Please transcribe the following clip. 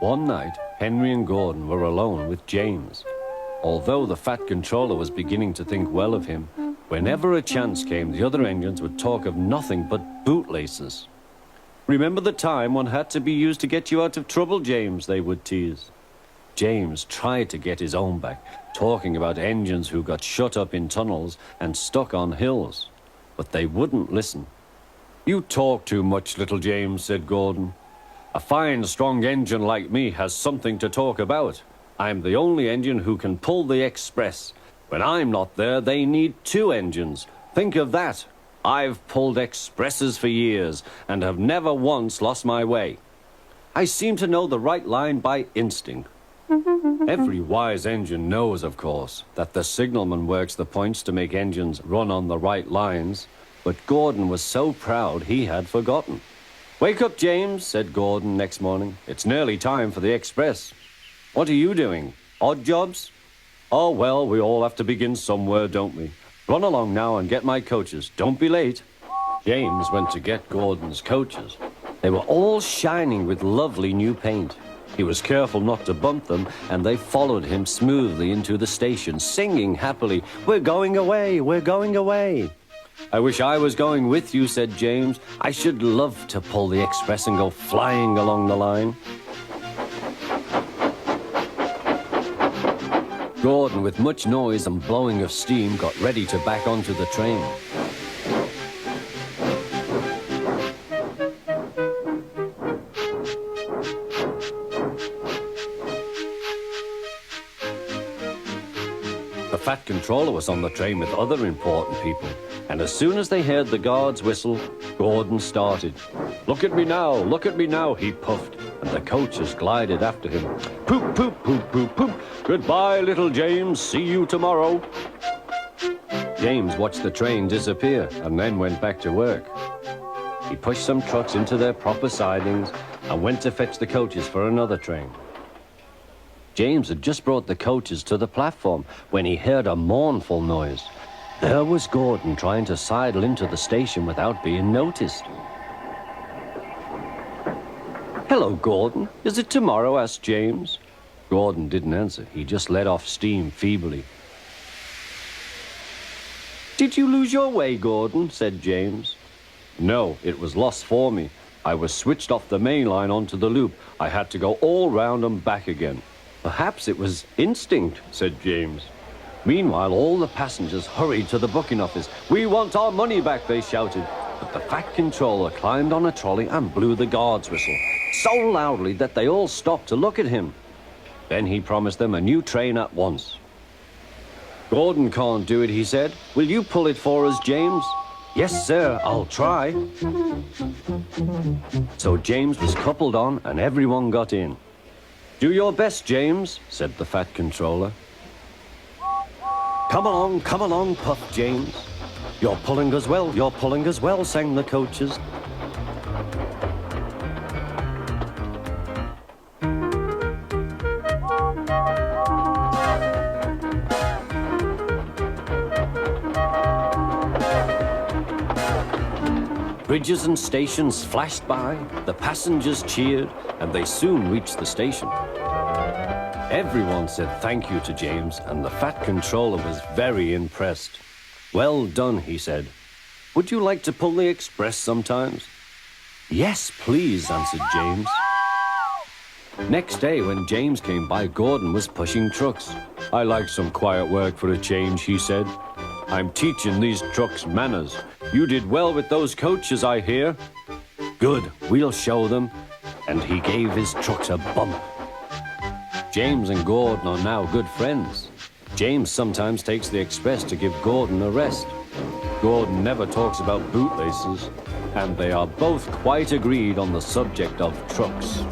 One night, Henry and Gordon were alone with James. Although the Fat Controller was beginning to think well of him, whenever a chance came, the other engines would talk of nothing but bootlaces. "Remember the time one had to be used to get you out of trouble, James," they would tease. James tried to get his own back, talking about engines who got shut up in tunnels and stuck on hills. But they wouldn't listen. "You talk too much, little James," said Gordon. "A fine, strong engine like me has something to talk about. I'm the only engine who can pull the express. When I'm not there, they need two engines. Think of that. I've pulled expresses for years and have never once lost my way. I seem to know the right line by instinct." Every wise engine knows, of course, that the signalman works the points to make engines run on the right lines, but Gordon was so proud he had forgotten. "Wake up, James," said Gordon next morning. "It's nearly time for the express." "What are you doing? Odd jobs?" "Oh, well, we all have to begin somewhere, don't we? Run along now and get my coaches. Don't be late." James went to get Gordon's coaches. They were all shining with lovely new paint. He was careful not to bump them, and they followed him smoothly into the station, singing happily, "We're going away, we're going away." "I wish I was going with you," said James. "I should love to pull the express and go flying along the line." Gordon, with much noise and blowing of steam, got ready to back onto the train. The Fat Controller was on the train with other important people, and as soon as they heard the guard's whistle, Gordon started. Look at me now," he puffed, and the coaches glided after him. "Poop, poop, poop, poop, poop. Goodbye, little James. See you tomorrow." James watched the train disappear and then went back to work. He pushed some trucks into their proper sidings and went to fetch the coaches for another train. James had just brought the coaches to the platform when he heard a mournful noise. There was Gordon trying to sidle into the station without being noticed. "Hello, Gordon. Is it tomorrow?" asked James. Gordon didn't answer. He just let off steam feebly. "Did you lose your way, Gordon?" said James. "No, it was lost for me. I was switched off the main line onto the loop. I had to go all round and back again." "Perhaps it was instinct," said James. Meanwhile, all the passengers hurried to the booking office. "We want our money back," they shouted. But the Fat Controller climbed on a trolley and blew the guard's whistle, so loudly that they all stopped to look at him. Then he promised them a new train at once. "Gordon can't do it," he said. "Will you pull it for us, James?" "Yes, sir, I'll try." So James was coupled on and everyone got in. "Do your best, James," said the Fat Controller. Come along, puffed James. You're pulling us well, sang the coaches. Bridges and stations flashed by, the passengers cheered, and they soon reached the station. Everyone said thank you to James, and the Fat Controller was very impressed. "Well done," he said. "Would you like to pull the express sometimes?" "Yes, please," answered James. Next day, when James came by, Gordon was pushing trucks. "I like some quiet work for a change," he said. "I'm teaching these trucks manners. You did well with those coaches, I hear." "Good, we'll show them." And he gave his trucks a bump. James and Gordon are now good friends. James sometimes takes the express to give Gordon a rest. Gordon never talks about bootlaces, and they are both quite agreed on the subject of trucks.